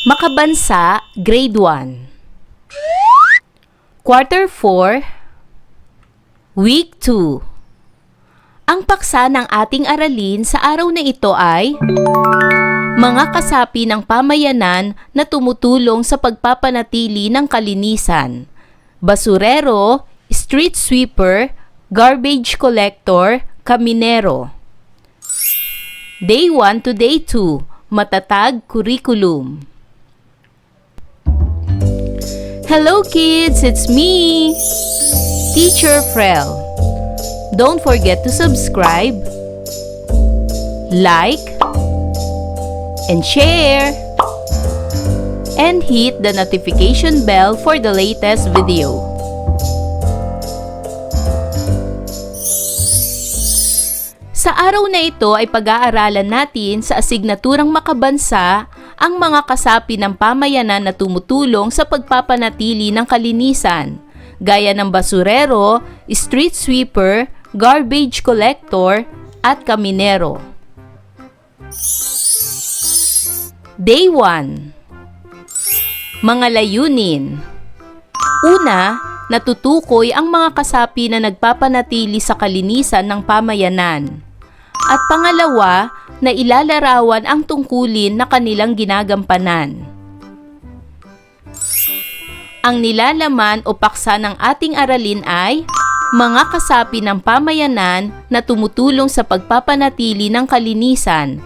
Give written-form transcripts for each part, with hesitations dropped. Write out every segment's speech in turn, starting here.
Makabansa, Grade 1. Quarter 4, Week 2. Ang paksa ng ating aralin sa araw na ito ay mga kasapi ng pamayanan na tumutulong sa pagpapanatili ng kalinisan. Basurero, street sweeper, garbage collector, kaminero. Day 1 to Day 2, matatag curriculum. Hello kids, it's me, Teacher Frel. Don't forget to subscribe, like, and share, and hit the notification bell for the latest video. Sa araw na ito ay pag-aaralan natin sa asignaturang makabansa ang mga kasapi ng pamayanan na tumutulong sa pagpapanatili ng kalinisan, gaya ng basurero, street sweeper, garbage collector, at kaminero. Day 1. Mga layunin. Una, natutukoy ang mga kasapi na nagpapanatili sa kalinisan ng pamayanan. At pangalawa, na ilalarawan ang tungkulin na kanilang ginagampanan. Ang nilalaman o paksa ng ating aralin ay mga kasapi ng pamayanan na tumutulong sa pagpapanatili ng kalinisan,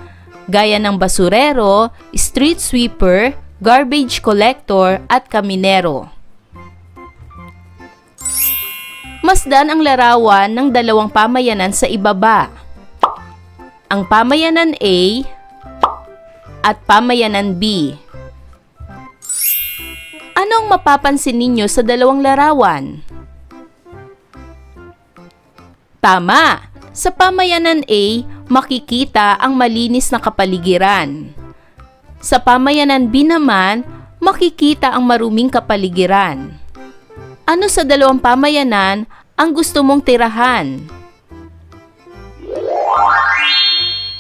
gaya ng basurero, street sweeper, garbage collector, at kaminero. Masdan ang larawan ng dalawang pamayanan sa ibaba. Ang pamayanan A at pamayanan B. Anong mapapansin ninyo sa dalawang larawan? Tama! Sa pamayanan A, makikita ang malinis na kapaligiran. Sa pamayanan B naman, makikita ang maruming kapaligiran. Ano sa dalawang pamayanan ang gusto mong tirahan?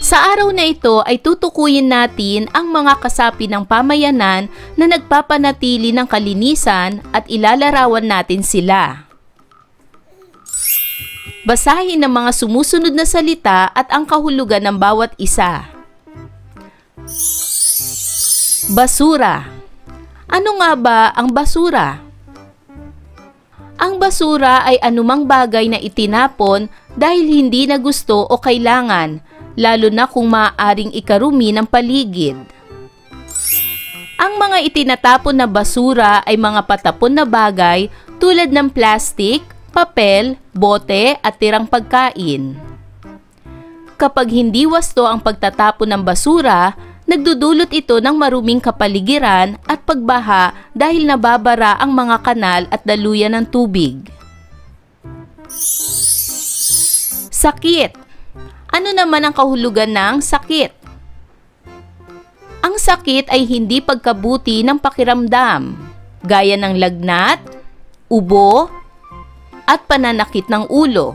Sa araw na ito ay tutukuyin natin ang mga kasapi ng pamayanan na nagpapanatili ng kalinisan at ilalarawan natin sila. Basahin ang mga sumusunod na salita at ang kahulugan ng bawat isa. Basura. Ano nga ba ang basura? Ang basura ay anumang bagay na itinapon dahil hindi na gusto o kailangan, lalo na kung maaaring ikarumi ng paligid. Ang mga itinatapon na basura ay mga patapon na bagay tulad ng plastik, papel, bote at tirang pagkain. Kapag hindi wasto ang pagtatapon ng basura, nagdudulot ito ng maruming kapaligiran at pagbaha dahil nababara ang mga kanal at daluyan ng tubig. Sakit. Ano naman ang kahulugan ng sakit? Ang sakit ay hindi pagkabuti ng pakiramdam, gaya ng lagnat, ubo, at pananakit ng ulo.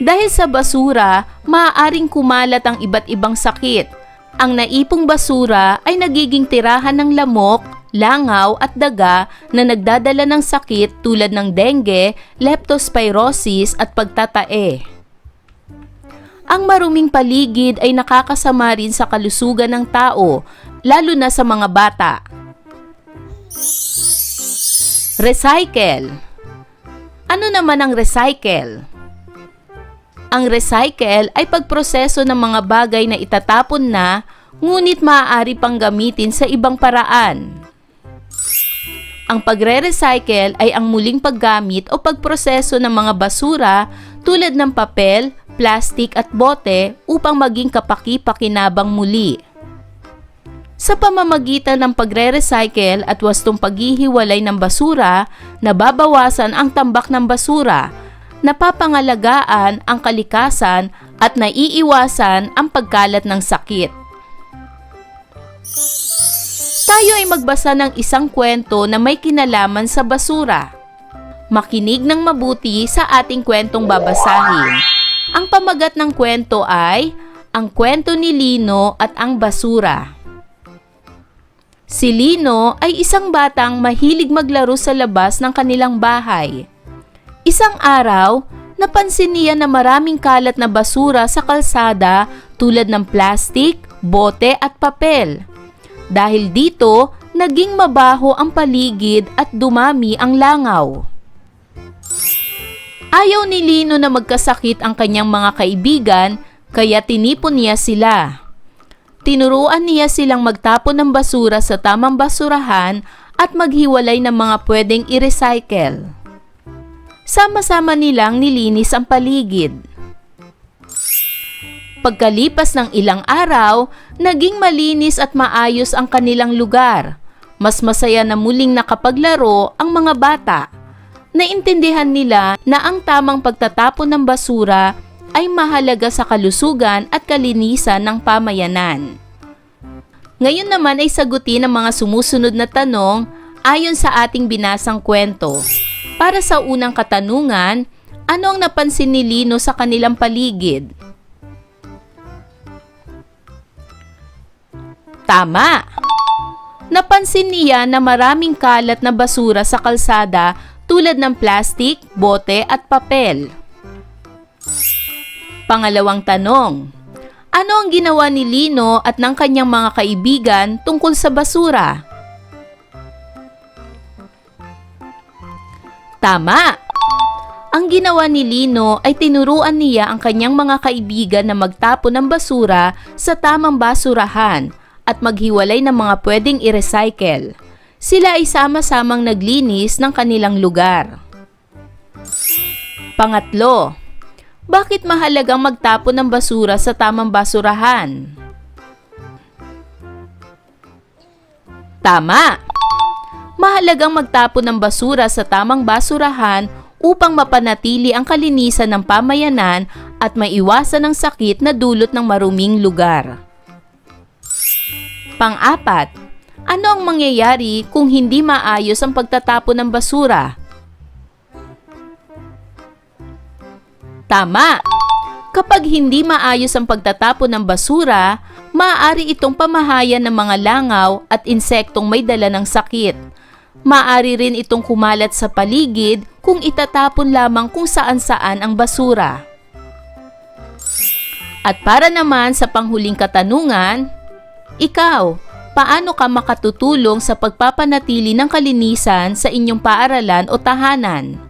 Dahil sa basura, maaaring kumalat ang iba't ibang sakit. Ang naipong basura ay nagiging tirahan ng lamok, langaw at daga na nagdadala ng sakit tulad ng dengue, leptospirosis at pagtatae. Ang maruming paligid ay nakakasama rin sa kalusugan ng tao, lalo na sa mga bata. Recycle. Ano naman ang recycle? Ang recycle ay pagproseso ng mga bagay na itatapon na, ngunit maaari pang gamitin sa ibang paraan. Ang pagre-recycle ay ang muling paggamit o pagproseso ng mga basura tulad ng papel, plastik at bote upang maging kapaki-pakinabang muli. Sa pamamagitan ng pagre-recycle at wastong paghihiwalay ng basura, nababawasan ang tambak ng basura, napapangalagaan ang kalikasan at naiiwasan ang pagkalat ng sakit. Tayo ay magbasa ng isang kwento na may kinalaman sa basura. Makinig ng mabuti sa ating kwentong babasahin. Ang pamagat ng kwento ay Ang Kwento ni Lino at ang Basura. Si Lino ay isang batang mahilig maglaro sa labas ng kanilang bahay. Isang araw, napansin niya na maraming kalat na basura sa kalsada tulad ng plastik, bote at papel. Dahil dito, naging mabaho ang paligid at dumami ang langaw. Ayaw ni Lino na magkasakit ang kanyang mga kaibigan, kaya tinipon niya sila. Tinuruan niya silang magtapon ng basura sa tamang basurahan at maghiwalay ng mga pwedeng i-recycle. Sama-sama nilang nilinis ang paligid. Pagkalipas ng ilang araw, naging malinis at maayos ang kanilang lugar. Mas masaya na muling nakapaglaro ang mga bata. Naintindihan nila na ang tamang pagtatapon ng basura ay mahalaga sa kalusugan at kalinisan ng pamayanan. Ngayon naman ay sagutin ang mga sumusunod na tanong ayon sa ating binasang kwento. Para sa unang katanungan, ano ang napansin ni Lino sa kanilang paligid? Tama! Napansin niya na maraming kalat na basura sa kalsada tulad ng plastik, bote at papel. Pangalawang tanong, ano ang ginawa ni Lino at ng kanyang mga kaibigan tungkol sa basura? Tama! Ang ginawa ni Lino ay tinuruan niya ang kanyang mga kaibigan na magtapon ng basura sa tamang basurahan at maghiwalay ng mga pwedeng i-recycle. Sila ay sama-samang naglinis ng kanilang lugar. Pangatlo, bakit mahalagang magtapon ng basura sa tamang basurahan? Tama! Mahalagang magtapon ng basura sa tamang basurahan upang mapanatili ang kalinisan ng pamayanan at maiwasan ang sakit na dulot ng maruming lugar. Pang-apat, ano ang mangyayari kung hindi maayos ang pagtatapon ng basura? Tama! Kapag hindi maayos ang pagtatapon ng basura, maaari itong pamahayan ng mga langaw at insektong may dala ng sakit. Maaari rin itong kumalat sa paligid kung itatapon lamang kung saan-saan ang basura. At para naman sa panghuling katanungan, ikaw, paano ka makatutulong sa pagpapanatili ng kalinisan sa inyong paaralan o tahanan?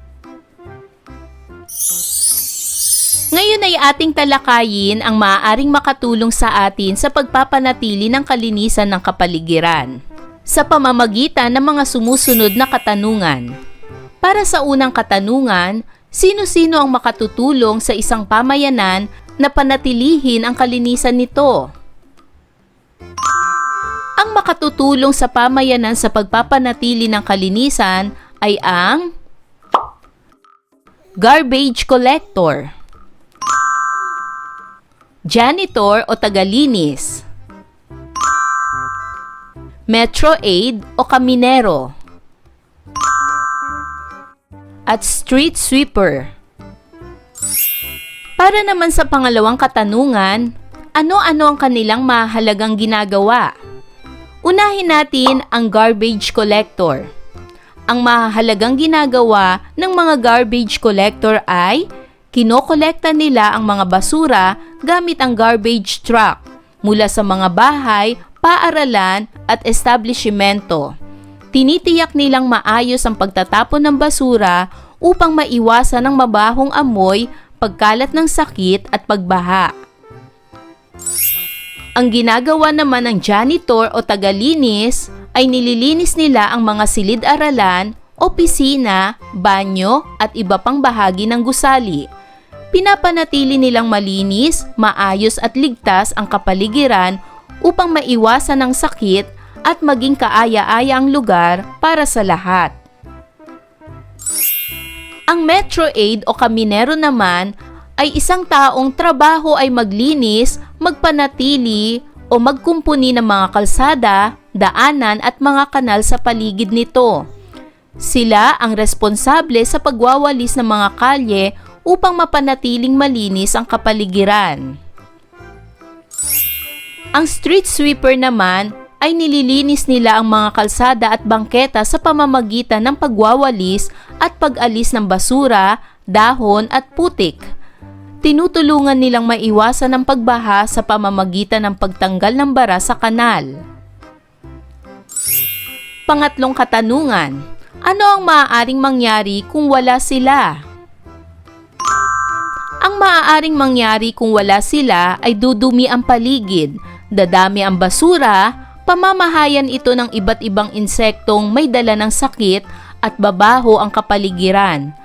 Ngayon ay ating talakayin ang maaaring makatulong sa atin sa pagpapanatili ng kalinisan ng kapaligiran sa pamamagitan ng mga sumusunod na katanungan. Para sa unang katanungan, sino-sino ang makatutulong sa isang pamayanan na panatilihin ang kalinisan nito? Ang makatutulong sa pamayanan sa pagpapanatili ng kalinisan ay ang garbage collector, janitor o tagalinis, Metro Aid o kaminero, at street sweeper. Para naman sa pangalawang katanungan, ano-ano ang kanilang mahalagang ginagawa? Unahin natin ang garbage collector. Ang mahalagang ginagawa ng mga garbage collector ay kinokolekta nila ang mga basura gamit ang garbage truck mula sa mga bahay, paaralan at establishmento. Tinitiyak nilang maayos ang pagtatapon ng basura upang maiwasan ang mabahong amoy, pagkalat ng sakit at pagbaha. Ang ginagawa naman ng janitor o tagalinis ay nililinis nila ang mga silid-aralan, opisina, banyo at iba pang bahagi ng gusali. Pinapanatili nilang malinis, maayos at ligtas ang kapaligiran upang maiwasan ang sakit at maging kaaya-aya ang lugar para sa lahat. Ang Metro Aid o kaminero naman ay isang taong trabaho ay maglinis, magpanatili o magkumpuni ng mga kalsada, daanan at mga kanal sa paligid nito. Sila ang responsable sa pagwawalis ng mga kalye upang mapanatiling malinis ang kapaligiran. Ang street sweeper naman ay nililinis nila ang mga kalsada at bangketa sa pamamagitan ng pagwawalis at pag-alis ng basura, dahon at putik. Tinutulungan nilang maiwasan ang pagbaha sa pamamagitan ng pagtanggal ng bara sa kanal. Pangatlong katanungan, ano ang maaaring mangyari kung wala sila? Ang maaaring mangyari kung wala sila ay dudumi ang paligid, dadami ang basura, pamamahayan ito ng iba't ibang insektong may dala ng sakit at babaho ang kapaligiran.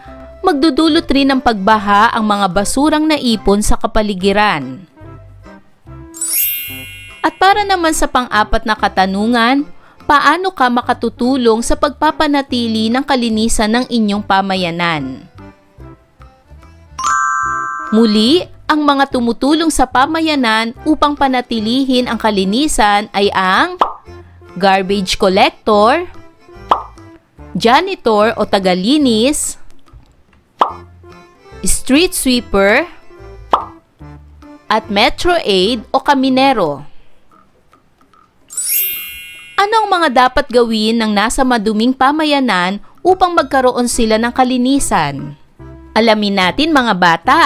Magdudulot rin ng pagbaha ang mga basurang naipon sa kapaligiran. At para naman sa pang-apat na katanungan, paano ka makatutulong sa pagpapanatili ng kalinisan ng inyong pamayanan? Muli, ang mga tumutulong sa pamayanan upang panatilihin ang kalinisan ay ang garbage collector, janitor o tagalinis, street sweeper, at metro aid o kaminero. Ano ang mga dapat gawin ng nasa maduming pamayanan upang magkaroon sila ng kalinisan? Alamin natin mga bata.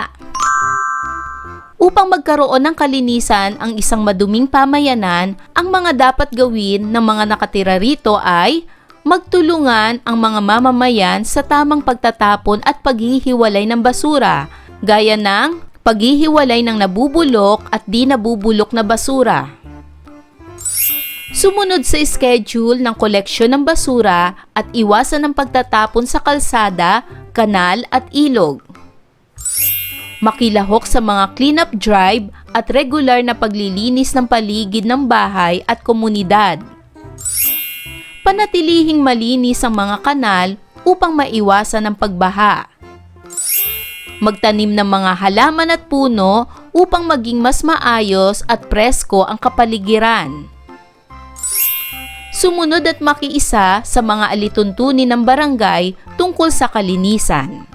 Upang magkaroon ng kalinisan ang isang maduming pamayanan, ang mga dapat gawin ng mga nakatira rito ay magtulungan ang mga mamamayan sa tamang pagtatapon at paghihiwalay ng basura, gaya ng paghihiwalay ng nabubulok at di nabubulok na basura. Sumunod sa schedule ng koleksyon ng basura at iwasan ang pagtatapon sa kalsada, kanal at ilog. Makilahok sa mga cleanup drive at regular na paglilinis ng paligid ng bahay at komunidad. Panatilihing malinis ang mga kanal upang maiwasan ang pagbaha. Magtanim ng mga halaman at puno upang maging mas maayos at presko ang kapaligiran. Sumunod at makiisa sa mga alituntunin ng barangay tungkol sa kalinisan.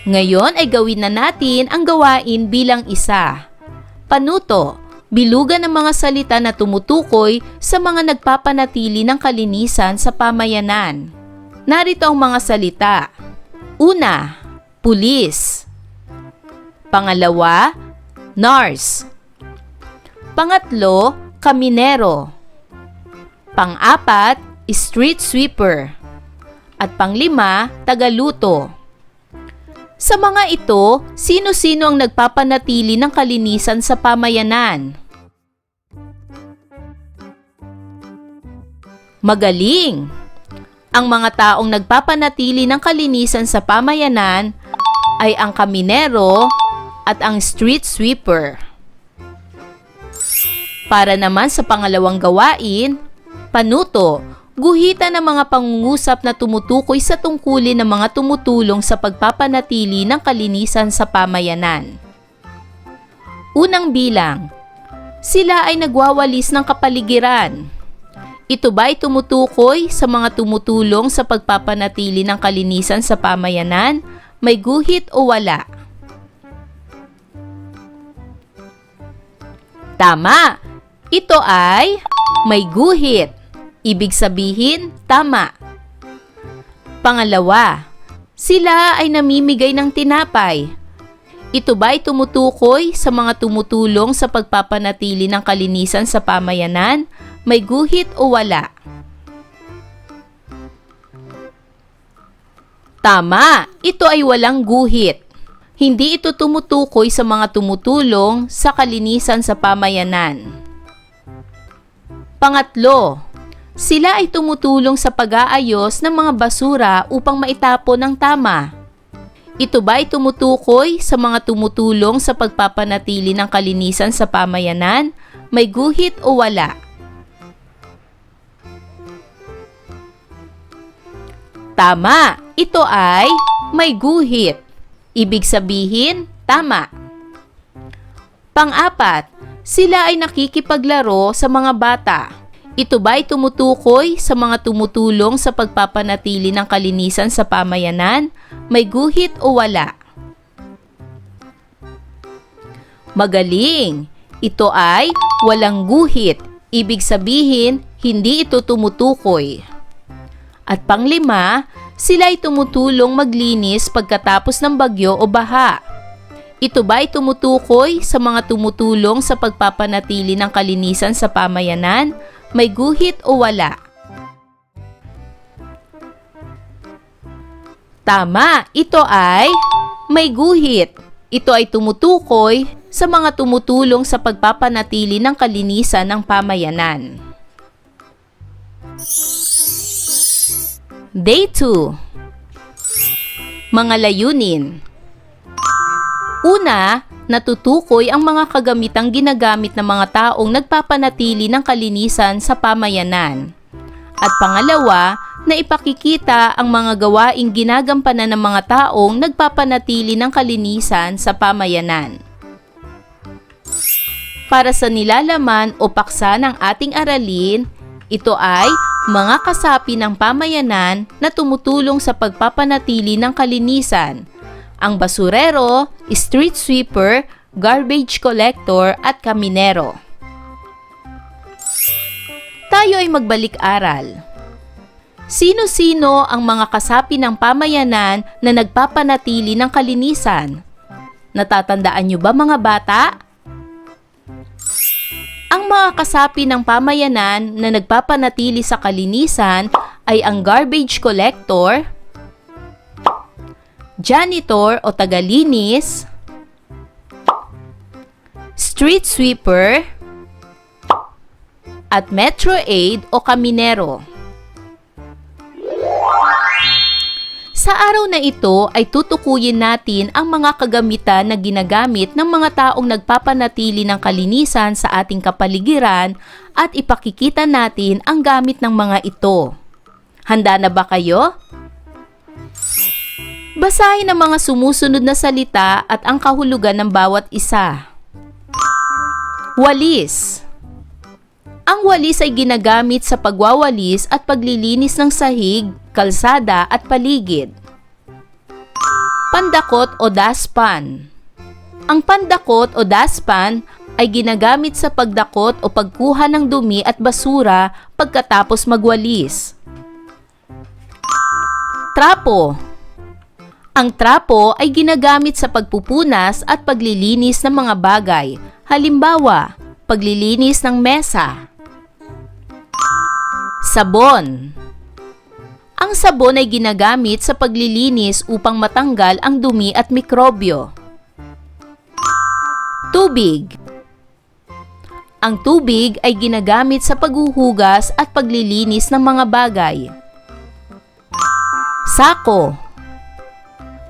Ngayon ay gawin na natin ang gawain bilang isa. Panuto, bilugan ng mga salita na tumutukoy sa mga nagpapanatili ng kalinisan sa pamayanan. Narito ang mga salita. Una, pulis. Pangalawa, nurse. Pangatlo, kaminero. Pang-apat, street sweeper. At panglima, tagaluto. Sa mga ito, sino-sino ang nagpapanatili ng kalinisan sa pamayanan? Magaling! Ang mga taong nagpapanatili ng kalinisan sa pamayanan ay ang kaminero at ang street sweeper. Para naman sa pangalawang gawain, panuto, guhitan ng mga pangungusap na tumutukoy sa tungkulin ng mga tumutulong sa pagpapanatili ng kalinisan sa pamayanan. Unang bilang, sila ay nagwawalis ng kapaligiran. Ito ba ay tumutukoy sa mga tumutulong sa pagpapanatili ng kalinisan sa pamayanan? May guhit o wala? Tama! Ito ay may guhit. Ibig sabihin, tama. Pangalawa, sila ay namimigay ng tinapay. Ito ba ay tumutukoy sa mga tumutulong sa pagpapanatili ng kalinisan sa pamayanan? May guhit o wala? Tama, ito ay walang guhit. Hindi ito tumutukoy sa mga tumutulong sa kalinisan sa pamayanan. Pangatlo, sila ay tumutulong sa pag-aayos ng mga basura upang maitapon ng tama. Ito ba ay tumutukoy sa mga tumutulong sa pagpapanatili ng kalinisan sa pamayanan? May guhit o wala? Tama, ito ay may guhit. Ibig sabihin, tama. Pang-apat, sila ay nakikipaglaro sa mga bata. Ito ba ay tumutukoy sa mga tumutulong sa pagpapanatili ng kalinisan sa pamayanan? May guhit o wala? Magaling! Ito ay walang guhit, ibig sabihin hindi ito tumutukoy. At panglima, sila ay tumutulong maglinis pagkatapos ng bagyo o baha. Ito ba ay tumutukoy sa mga tumutulong sa pagpapanatili ng kalinisan sa pamayanan? May guhit o wala? Tama, ito ay may guhit. Ito ay tumutukoy sa mga tumutulong sa pagpapanatili ng kalinisan ng pamayanan. Day 2. Mga layunin. Una, natutukoy ang mga kagamitang ginagamit ng mga taong nagpapanatili ng kalinisan sa pamayanan. At pangalawa, na ipakikita ang mga gawaing ginagampanan ng mga taong nagpapanatili ng kalinisan sa pamayanan. Para sa nilalaman o paksa ng ating aralin, ito ay mga kasapi ng pamayanan na tumutulong sa pagpapanatili ng kalinisan. Ang basurero, street sweeper, garbage collector at kaminero. Tayo ay magbalik-aral. Sino-sino ang mga kasapi ng pamayanan na nagpapanatili ng kalinisan? Natatandaan niyo ba mga bata? Ang mga kasapi ng pamayanan na nagpapanatili sa kalinisan ay ang garbage collector, janitor o tagalinis, street sweeper, at metro aid o kaminero. Sa araw na ito ay tutukuyin natin ang mga kagamitan na ginagamit ng mga taong nagpapanatili ng kalinisan sa ating kapaligiran at ipakikita natin ang gamit ng mga ito. Handa na ba kayo? Basahin ang mga sumusunod na salita at ang kahulugan ng bawat isa. Walis. Ang walis ay ginagamit sa pagwawalis at paglilinis ng sahig, kalsada at paligid. Pandakot o dustpan. Ang pandakot o dustpan ay ginagamit sa pagdakot o pagkuha ng dumi at basura pagkatapos magwalis. Trapo. Ang trapo ay ginagamit sa pagpupunas at paglilinis ng mga bagay, halimbawa, paglilinis ng mesa. Sabon. Ang sabon ay ginagamit sa paglilinis upang matanggal ang dumi at mikrobyo. Tubig. Ang tubig ay ginagamit sa paghuhugas at paglilinis ng mga bagay. Sako.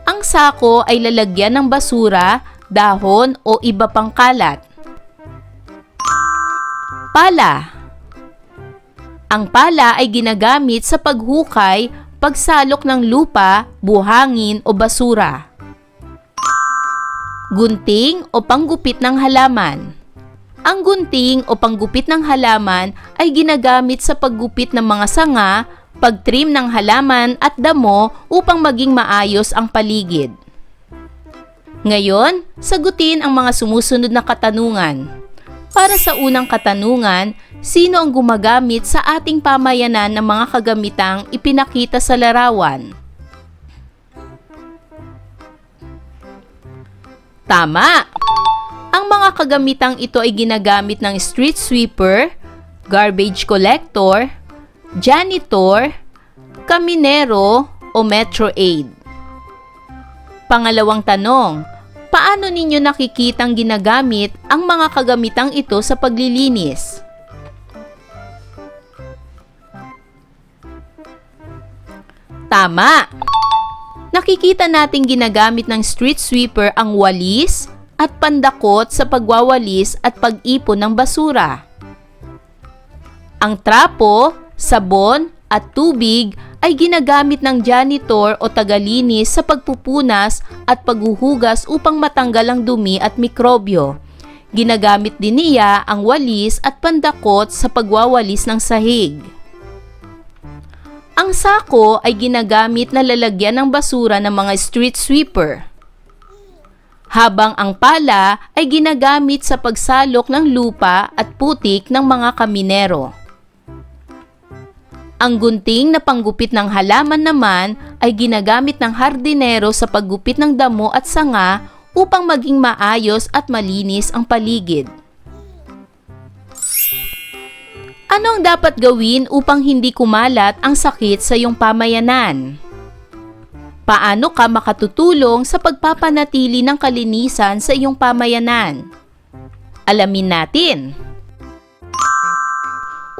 Ang sako ay lalagyan ng basura, dahon o iba pang kalat. Pala. Ang pala ay ginagamit sa paghukay, pagsalok ng lupa, buhangin o basura. Gunting o panggupit ng halaman. Ang gunting o panggupit ng halaman ay ginagamit sa paggupit ng mga sanga, pagtrim ng halaman at damo upang maging maayos ang paligid. Ngayon, sagutin ang mga sumusunod na katanungan. Para sa unang katanungan, sino ang gumagamit sa ating pamayanan ng mga kagamitang ipinakita sa larawan? Tama! Ang mga kagamitang ito ay ginagamit ng street sweeper, garbage collector, janitor, kaminero o metro aid. Pangalawang tanong, paano ninyo nakikitang ginagamit ang mga kagamitang ito sa paglilinis? Tama! Nakikita nating ginagamit ng street sweeper ang walis at pandakot sa pagwawalis at pag-ipon ng basura. Ang trapo, sabon at tubig ay ginagamit ng janitor o tagalinis sa pagpupunas at paghuhugas upang matanggal ang dumi at mikrobyo. Ginagamit din niya ang walis at pandakot sa pagwawalis ng sahig. Ang sako ay ginagamit na lalagyan ng basura ng mga street sweeper. habang ang pala ay ginagamit sa pagsalok ng lupa at putik ng mga kaminero. Ang gunting na panggupit ng halaman naman ay ginagamit ng hardinero sa paggupit ng damo at sanga upang maging maayos at malinis ang paligid. Ano ang dapat gawin upang hindi kumalat ang sakit sa iyong pamayanan? Paano ka makatutulong sa pagpapanatili ng kalinisan sa iyong pamayanan? Alamin natin.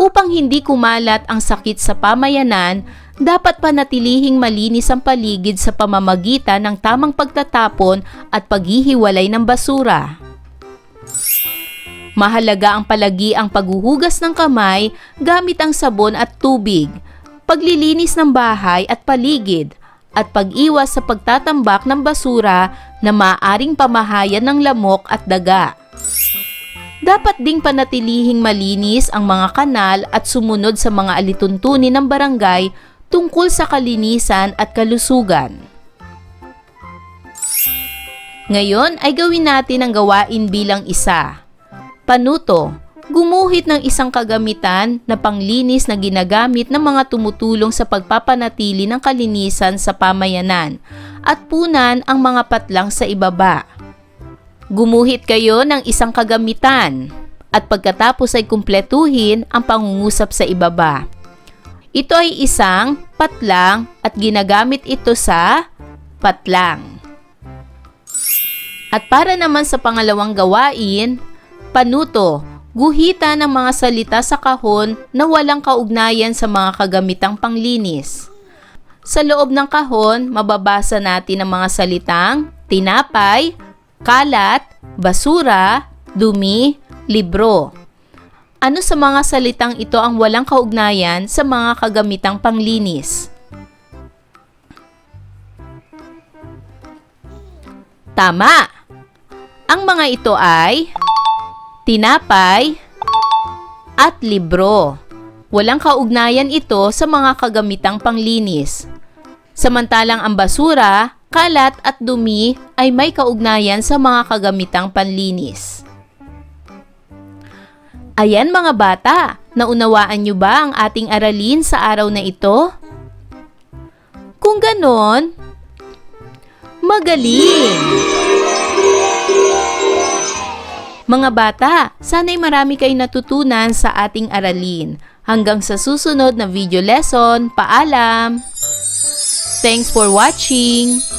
Upang hindi kumalat ang sakit sa pamayanan, dapat panatilihing malinis ang paligid sa pamamagitan ng tamang pagtatapon at paghihiwalay ng basura. Mahalaga ang palagiang paghuhugas ng kamay gamit ang sabon at tubig, paglilinis ng bahay at paligid, at pag-iwas sa pagtatambak ng basura na maaaring pamahayan ng lamok at daga. Dapat ding panatilihing malinis ang mga kanal at sumunod sa mga alituntunin ng barangay tungkol sa kalinisan at kalusugan. Ngayon ay gawin natin ang gawain bilang isa. Panuto, gumuhit ng isang kagamitan na panglinis na ginagamit ng mga tumutulong sa pagpapanatili ng kalinisan sa pamayanan at punan ang mga patlang sa ibaba. Gumuhit kayo ng isang kagamitan at pagkatapos ay kumpletuhin ang pangungusap sa ibaba. Ito ay isang patlang at ginagamit ito sa patlang. At para naman sa pangalawang gawain, panuto, guhitan ng mga salita sa kahon na walang kaugnayan sa mga kagamitang panglinis. Sa loob ng kahon, mababasa natin ang mga salitang tinapay, kalat, basura, dumi, libro. Ano sa mga salitang ito ang walang kaugnayan sa mga kagamitang panglinis? Tama! Ang mga ito ay tinapay at libro. Walang kaugnayan ito sa mga kagamitang panglinis. Samantalang ang basura, kalat at dumi ay may kaugnayan sa mga kagamitang panlinis. Ayan mga bata, naunawaan niyo ba ang ating aralin sa araw na ito? Kung ganon, magaling! Mga bata, sana'y marami kayong natutunan sa ating aralin. Hanggang sa susunod na video lesson, paalam! Thanks for watching!